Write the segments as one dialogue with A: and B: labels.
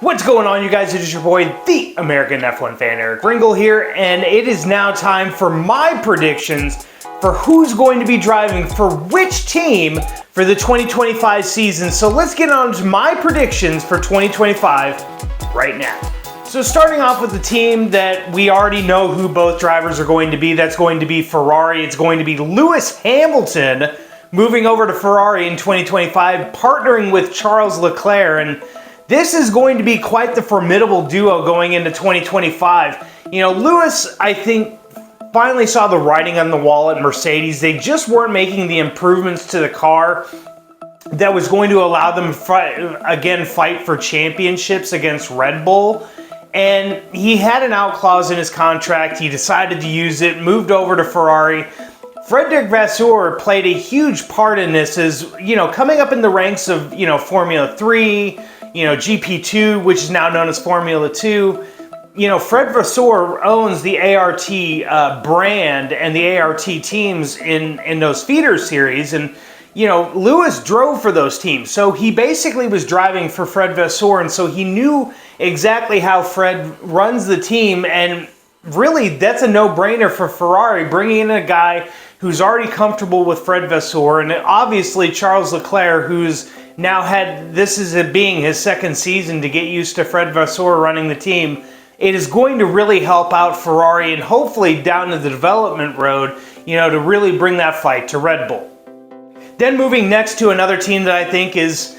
A: What's going on, you guys? It is your boy, the American F1 fan, Eric Ringel here, and it is now time for my predictions for who's going to be driving for which team for the 2025 season. So let's get on to my predictions for 2025 right now. So starting off with the team that we already know who both drivers are going to be, that's going to be Ferrari. It's going to be Lewis Hamilton moving over to Ferrari in 2025, partnering with Charles Leclerc, and this is going to be quite the formidable duo going into 2025. You know, Lewis, I think, finally saw the writing on the wall at Mercedes. They just weren't making the improvements to the car that was going to allow them to fight for championships against Red Bull. And he had an out clause in his contract. He decided to use it, moved over to Ferrari. Frederic Vasseur played a huge part in this, as, you know, coming up in the ranks of, Formula 3, GP2, which is now known as Formula 2. Fred Vasseur owns the ART brand and the ART teams in those feeder series. And, Lewis drove for those teams. So he basically was driving for Fred Vasseur. And so he knew exactly how Fred runs the team. And really, that's a no-brainer for Ferrari, bringing in a guy who's already comfortable with Fred Vasseur. And obviously, Charles Leclerc, who's now being his second season to get used to Fred Vasseur running the team. It is going to really help out Ferrari and hopefully down to the development road, to really bring that fight to Red Bull. Then moving next to another team that I think is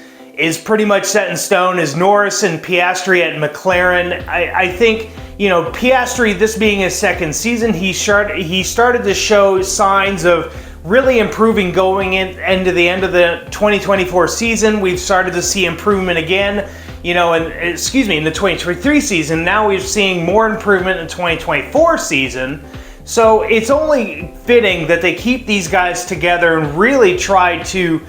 A: pretty much set in stone is Norris and Piastri at McLaren. I think, Piastri, this being his second season, he started to show signs of really improving going into the end of the 2024 season. We've started to see improvement again, in the 2023 season. Now we're seeing more improvement in the 2024 season. So it's only fitting that they keep these guys together and really try to,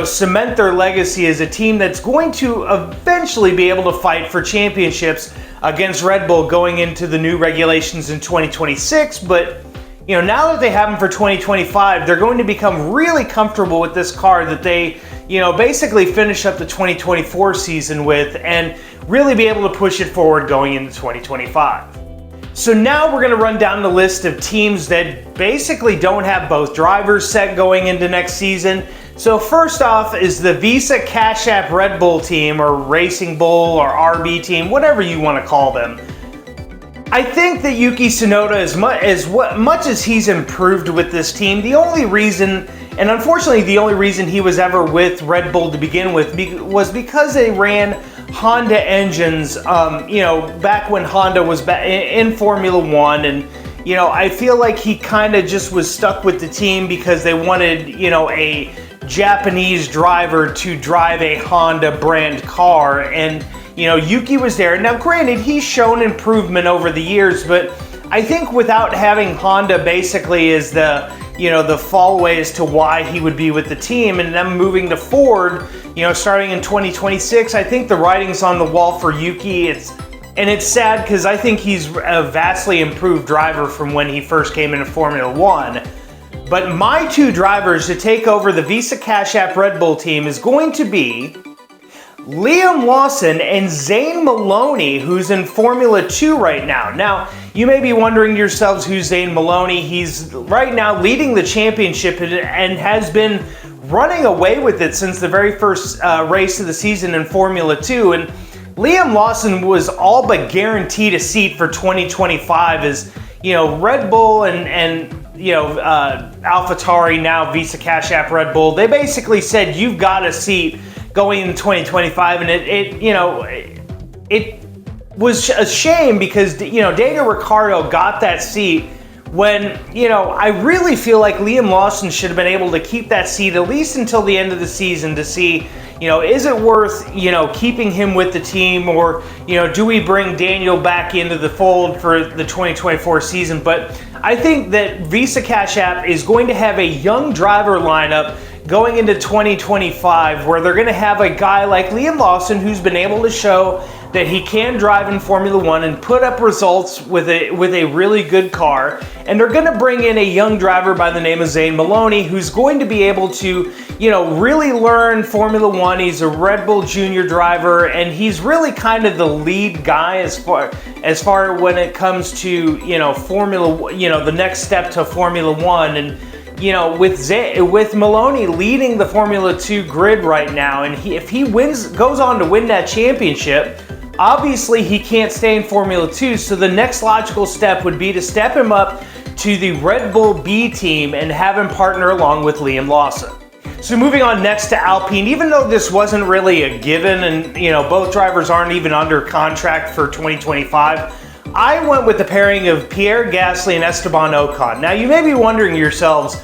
A: cement their legacy as a team that's going to eventually be able to fight for championships against Red Bull going into the new regulations in 2026. But now that they have them for 2025, they're going to become really comfortable with this car that they, basically finish up the 2024 season with and really be able to push it forward going into 2025. So now we're going to run down the list of teams that basically don't have both drivers set going into next season. So first off is the Visa Cash App Red Bull team, or Racing Bull, or RB team, whatever you want to call them. I think that Yuki Tsunoda, as much as he's improved with this team, the only reason he was ever with Red Bull to begin with was because they ran Honda engines, back when Honda was in Formula 1. And, I feel like he kind of just was stuck with the team because they wanted, a Japanese driver to drive a Honda brand car. And, Yuki was there. Now, granted, he's shown improvement over the years, but I think without having Honda basically as the fallaway as to why he would be with the team, and them moving to Ford, starting in 2026, I think the writing's on the wall for Yuki. It's sad because I think he's a vastly improved driver from when he first came into Formula 1. But my two drivers to take over the Visa Cash App Red Bull team is going to be Liam Lawson and Zane Maloney, who's in Formula 2 right now. Now, you may be wondering to yourselves who's Zane Maloney. He's right now leading the championship and has been running away with it since the very first race of the season in Formula 2. And Liam Lawson was all but guaranteed a seat for 2025 as, Red Bull and AlphaTauri, now Visa Cash App Red Bull, they basically said, you've got a seat going into 2025, and it was a shame because, Daniel Ricciardo got that seat when, I really feel like Liam Lawson should have been able to keep that seat at least until the end of the season to see, is it worth, keeping him with the team, or, do we bring Daniel back into the fold for the 2024 season? But I think that Visa Cash App is going to have a young driver lineup going into 2025, where they're going to have a guy like Liam Lawson, who's been able to show that he can drive in Formula One and put up results with a really good car. And they're going to bring in a young driver by the name of Zane Maloney, who's going to be able to, really learn Formula One. He's a Red Bull Junior driver, and he's really kind of the lead guy as far when it comes to, Formula, the next step to Formula One. And with Maloney leading the Formula 2 grid right now, and if he goes on to win that championship, obviously he can't stay in Formula 2, so the next logical step would be to step him up to the Red Bull B team and have him partner along with Liam Lawson. So moving on next to Alpine, even though this wasn't really a given and both drivers aren't even under contract for 2025, I went with the pairing of Pierre Gasly and Esteban Ocon. Now you may be wondering yourselves,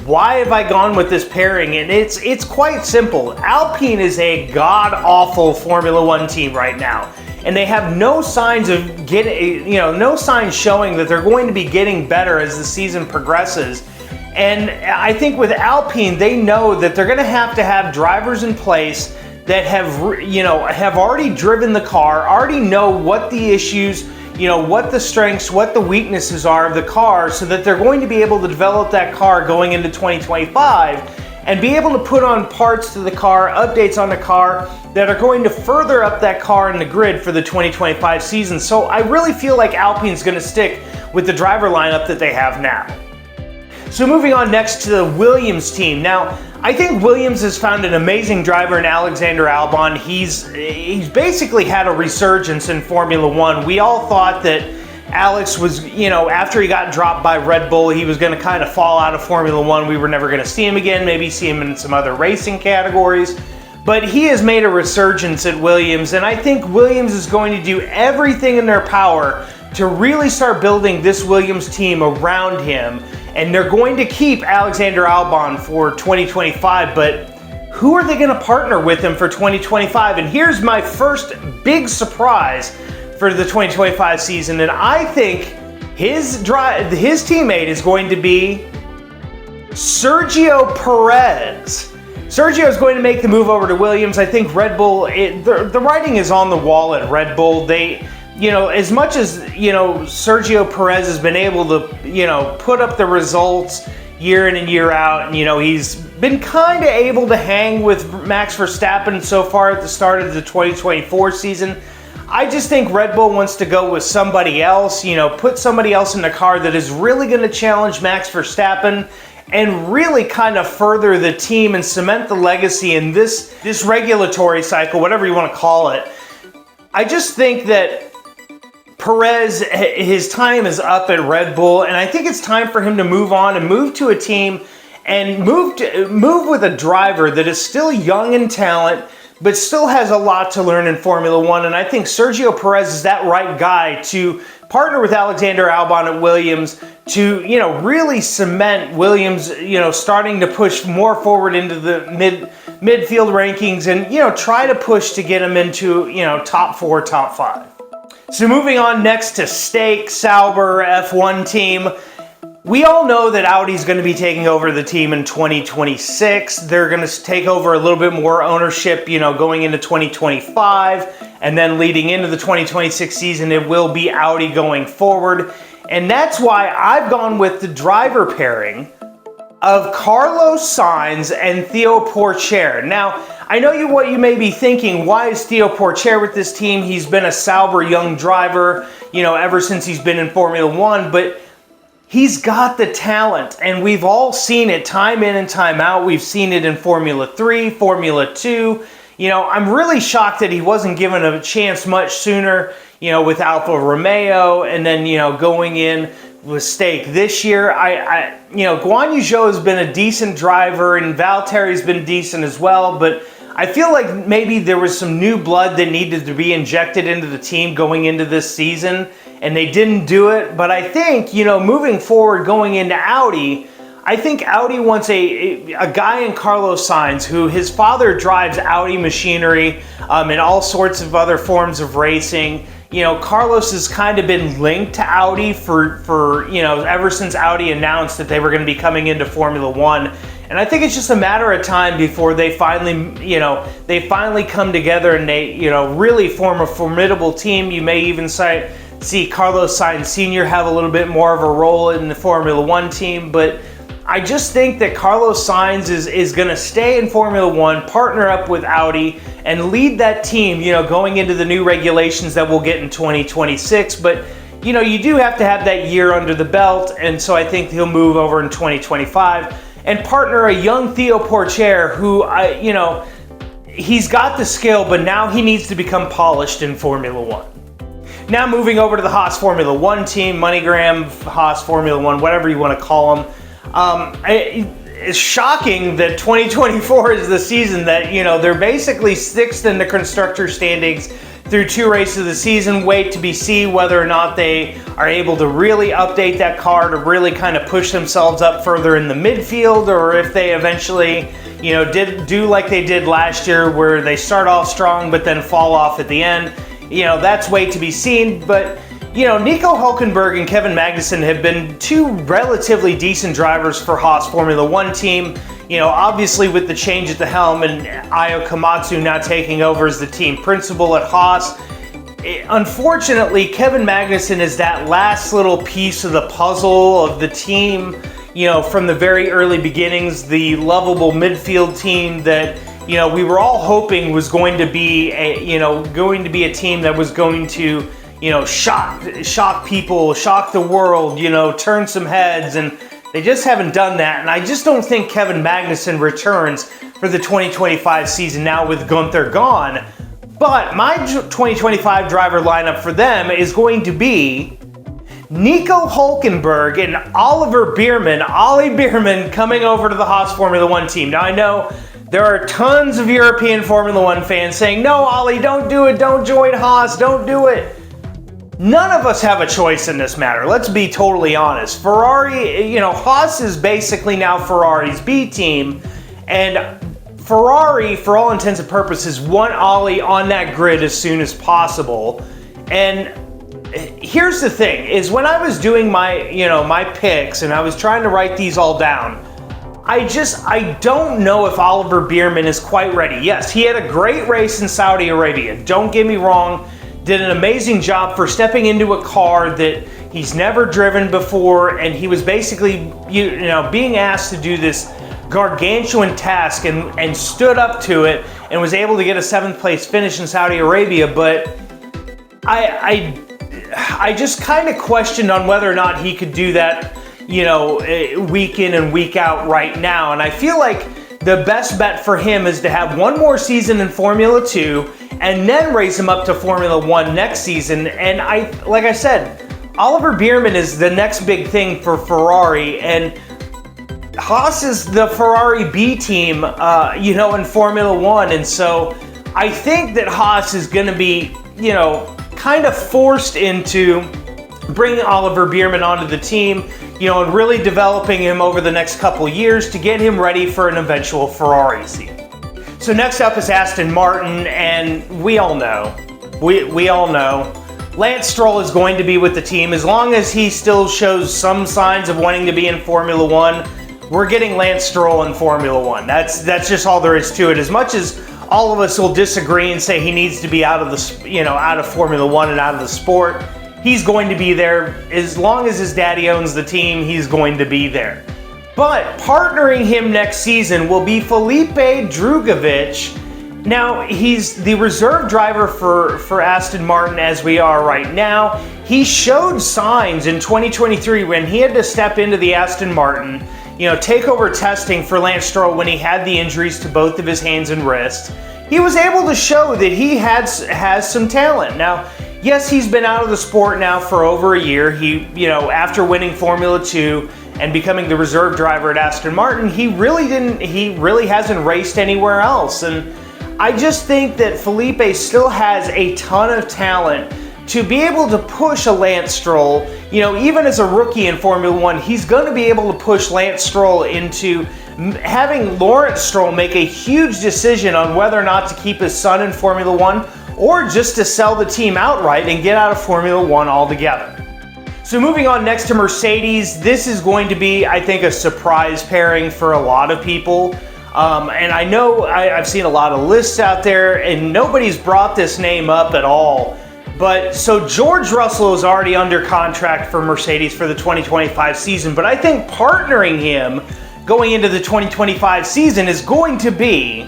A: why have I gone with this pairing? And it's quite simple. Alpine is a god-awful Formula One team right now, and they have no signs of no signs showing that they're going to be getting better as the season progresses. And I think with Alpine, they know that they're going to have drivers in place that have already driven the car, already know what the issues, what the strengths, what the weaknesses are of the car, so that they're going to be able to develop that car going into 2025 and be able to put on parts to the car, updates on the car that are going to further up that car in the grid for the 2025 season. So I really feel like Alpine's going to stick with the driver lineup that they have now. So moving on next to the Williams team. Now, I think Williams has found an amazing driver in Alexander Albon. He's basically had a resurgence in Formula One. We all thought that Alex was, after he got dropped by Red Bull, he was going to kind of fall out of Formula One. We were never going to see him again, maybe see him in some other racing categories. But he has made a resurgence at Williams, and I think Williams is going to do everything in their power to really start building this Williams team around him. And they're going to keep Alexander Albon for 2025, but who are they going to partner with him for 2025? And here's my first big surprise for the 2025 season, and I think his teammate is going to be Sergio Perez. Sergio is going to make the move over to Williams. I think Red Bull, the writing is on the wall at Red Bull. They, as much as, Sergio Perez has been able to, put up the results year in and year out, and, he's been kind of able to hang with Max Verstappen so far at the start of the 2024 season. I just think Red Bull wants to go with somebody else, put somebody else in the car that is really going to challenge Max Verstappen and really kind of further the team and cement the legacy in this regulatory cycle, whatever you want to call it. I just think that Perez, his time is up at Red Bull, and I think it's time for him to move on and move to a team and move with a driver that is still young in talent, but still has a lot to learn in Formula One. And I think Sergio Perez is that right guy to partner with Alexander Albon at Williams to, really cement Williams, starting to push more forward into the midfield rankings and, try to push to get him into, top 4, top 5. So moving on next to Stake Sauber F1 team. We all know that Audi's going to be taking over the team in 2026. They're going to take over a little bit more ownership, going into 2025. And then leading into the 2026 season, it will be Audi going forward. And that's why I've gone with the driver pairing of Carlos Sainz and Theo Pourchaire. Now, I know what you may be thinking, why is Theo Pourchaire with this team? He's been a Sauber young driver, ever since he's been in Formula One, but he's got the talent, and we've all seen it time in and time out. We've seen it in Formula 3, Formula 2. I'm really shocked that he wasn't given a chance much sooner, with Alfa Romeo, and then, going in with Stake this year. Guan Yu Zhou has been a decent driver, and Valtteri's been decent as well, but I feel like maybe there was some new blood that needed to be injected into the team going into this season, and they didn't do it. But I think, moving forward, going into Audi, I think Audi wants a guy in Carlos Sainz, who his father drives Audi machinery and all sorts of other forms of racing. Carlos has kind of been linked to Audi for ever since Audi announced that they were going to be coming into Formula One. And I think it's just a matter of time before they finally, they finally come together and they, really form a formidable team. You may even see Carlos Sainz Sr. have a little bit more of a role in the Formula One team, but I just think that Carlos Sainz is going to stay in Formula One, partner up with Audi, and lead that team, going into the new regulations that we'll get in 2026. But, you do have to have that year under the belt, and so I think he'll move over in 2025 and partner a young Theo Pourchaire who, he's got the skill, but now he needs to become polished in Formula One. Now moving over to the Haas Formula One team, MoneyGram, Haas Formula One, whatever you want to call them. It's shocking that 2024 is the season that, they're basically sixth in the constructor standings through 2 races of the season. Wait to see whether or not they are able to really update that car to really kind of push themselves up further in the midfield, or if they eventually, do like they did last year where they start off strong but then fall off at the end. That's wait to be seen, but Nico Hülkenberg and Kevin Magnussen have been 2 relatively decent drivers for Haas Formula One team. Obviously with the change at the helm and Ayo Komatsu now taking over as the team principal at Haas. Unfortunately, Kevin Magnussen is that last little piece of the puzzle of the team, from the very early beginnings, the lovable midfield team that, we were all hoping was going to be a team that was going to shock people, shock the world, turn some heads, and they just haven't done that. And I just don't think Kevin Magnussen returns for the 2025 season now with Gunther gone. But my 2025 driver lineup for them is going to be Nico Hülkenberg and Oliver Biermann, Ollie Biermann, coming over to the Haas Formula One team. Now I know there are tons of European Formula One fans saying, no, Ollie, don't do it, don't join Haas, don't do it. None of us have a choice in this matter. Let's be totally honest. Ferrari, Haas is basically now Ferrari's B team, and Ferrari, for all intents and purposes, want Ollie on that grid as soon as possible. And here's the thing, is when I was doing my, my picks and I was trying to write these all down, I don't know if Oliver Biermann is quite ready. Yes, he had a great race in Saudi Arabia. Don't get me wrong. Did an amazing job for stepping into a car that he's never driven before, and he was basically, being asked to do this gargantuan task and stood up to it and was able to get a 7th place finish in Saudi Arabia. But I just kind of questioned on whether or not he could do that, week in and week out right now. And I feel like the best bet for him is to have one more season in Formula 2 and then raise him up to Formula 1 next season. And like I said, Oliver Biermann is the next big thing for Ferrari, and Haas is the Ferrari B team, in Formula 1. And so I think that Haas is going to be, kind of forced into bringing Oliver Biermann onto the team, and really developing him over the next couple years to get him ready for an eventual Ferrari seat. So next up is Aston Martin, and we all know, Lance Stroll is going to be with the team. As long as he still shows some signs of wanting to be in Formula One, we're getting Lance Stroll in Formula One. That's just all there is to it. As much as all of us will disagree and say he needs to be out of the, out of Formula One and out of the sport, he's going to be there. As long as his daddy owns the team, he's going to be there. But partnering him next season will be Felipe Drugovich. Now, he's the reserve driver for Aston Martin as we are right now. He showed signs in 2023 when he had to step into the Aston Martin, take over testing for Lance Stroll when he had the injuries to both of his hands and wrists. He was able to show that he has some talent. Now, yes, he's been out of the sport now for over a year. He, after winning Formula 2 and becoming the reserve driver at Aston Martin, he really hasn't raced anywhere else. And I just think that Felipe still has a ton of talent to be able to push a Lance Stroll. Even as a rookie in Formula One, he's going to be able to push Lance Stroll into having Lawrence Stroll make a huge decision on whether or not to keep his son in Formula One or just to sell the team outright and get out of Formula One altogether. So moving on next to Mercedes, this is going to be, I think, a surprise pairing for a lot of people. And I know I've seen a lot of lists out there and nobody's brought this name up at all. But so George Russell is already under contract for Mercedes for the 2025 season, but I think partnering him going into the 2025 season is going to be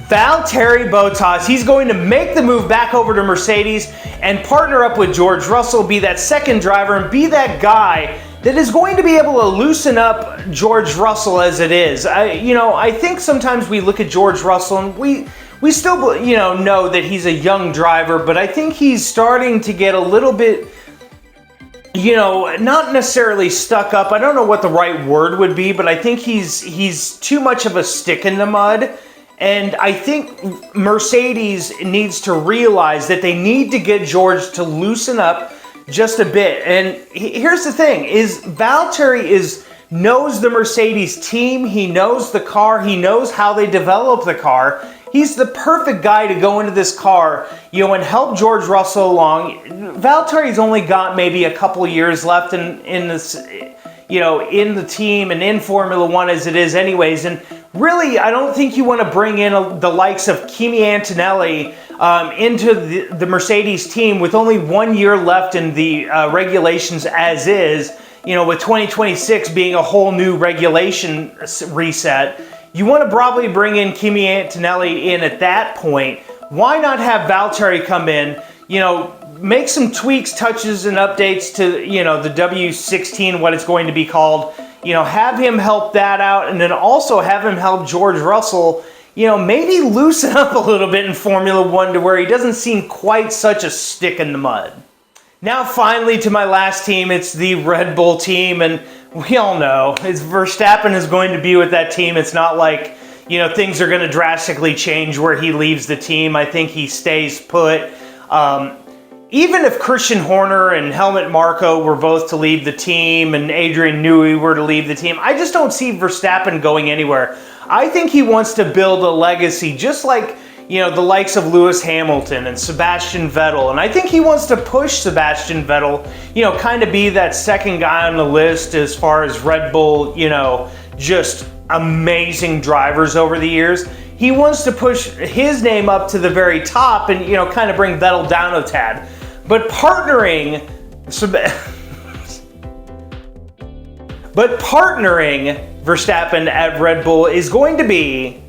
A: Valtteri Bottas. He's going to make the move back over to Mercedes and partner up with George Russell, be that second driver and be that guy that is going to be able to loosen up George Russell as it is. I think sometimes we look at George Russell and we still, know that he's a young driver, but I think he's starting to get a little bit, not necessarily stuck up. I don't know what the right word would be, but I think he's too much of a stick in the mud. And I think Mercedes needs to realize that they need to get George to loosen up just a bit. And here's the thing, is Valtteri knows the Mercedes team, he knows the car, he knows how they develop the car. He's the perfect guy to go into this car, and help George Russell along. Valtteri's only got maybe a couple years left in this, in the team and in Formula One as it is anyways. And really, I don't think you want to bring in the likes of Kimi Antonelli into the Mercedes team with only 1 year left in the regulations as is, with 2026 being a whole new regulation reset. You want to probably bring in Kimi Antonelli in at that point. Why not have Valtteri come in, make some tweaks, touches, and updates to, the W16, what it's going to be called. Have him help that out, and then also have him help George Russell, maybe loosen up a little bit in Formula One to where he doesn't seem quite such a stick in the mud. Now finally to my last team, it's the Red Bull team, and we all know Verstappen is going to be with that team. It's not like, things are going to drastically change where he leaves the team. I think he stays put. Even if Christian Horner and Helmut Marko were both to leave the team and Adrian Newey were to leave the team, I just don't see Verstappen going anywhere. I think he wants to build a legacy just like, the likes of Lewis Hamilton and Sebastian Vettel. And I think he wants to push Sebastian Vettel, kind of be that second guy on the list as far as Red Bull, just amazing drivers over the years. He wants to push his name up to the very top and, kind of bring Vettel down a tad. But partnering Verstappen at Red Bull is going to be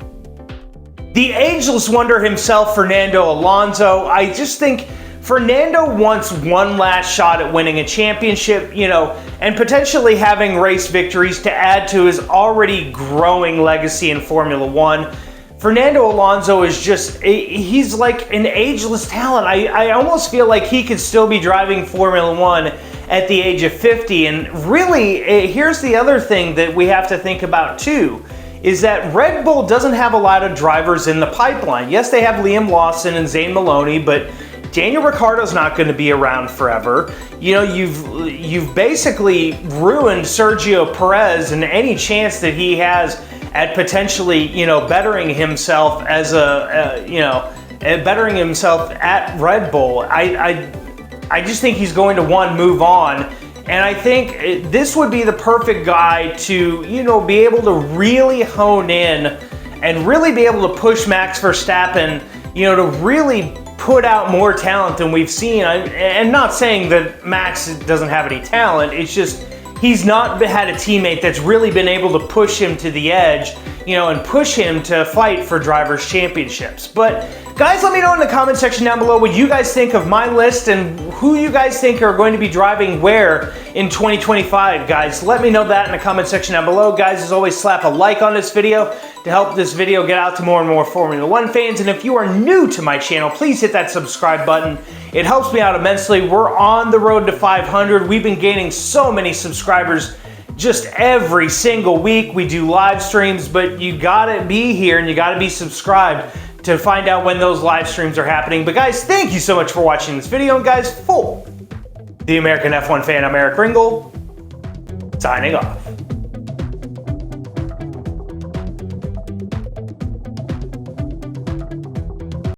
A: the ageless wonder himself, Fernando Alonso. I just think Fernando wants one last shot at winning a championship, and potentially having race victories to add to his already growing legacy in Formula One. Fernando Alonso is he's like an ageless talent. I almost feel like he could still be driving Formula One at the age of 50. And really, here's the other thing that we have to think about too, is that Red Bull doesn't have a lot of drivers in the pipeline. Yes, they have Liam Lawson and Zane Maloney, but Daniel Ricciardo's not going to be around forever. You've basically ruined Sergio Perez and any chance that he has at potentially, bettering himself as bettering himself at Red Bull. I just think he's going to move on. And I think this would be the perfect guy to, be able to really hone in and really be able to push Max Verstappen, to really put out more talent than we've seen. And not saying that Max doesn't have any talent, it's just he's not had a teammate that's really been able to push him to the edge, and push him to fight for drivers' championships. But guys, let me know in the comment section down below what you guys think of my list and who you guys think are going to be driving where in 2025, guys. Let me know that in the comment section down below. Guys, as always, slap a like on this video to help this video get out to more and more Formula One fans. And if you are new to my channel, please hit that subscribe button. It helps me out immensely. We're on the road to 500. We've been gaining so many subscribers just every single week. We do live streams, but you gotta be here and you gotta be subscribed to find out when those live streams are happening. But guys, thank you so much for watching this video. And guys, for the American F1 fan, I'm Eric Ringel, signing off.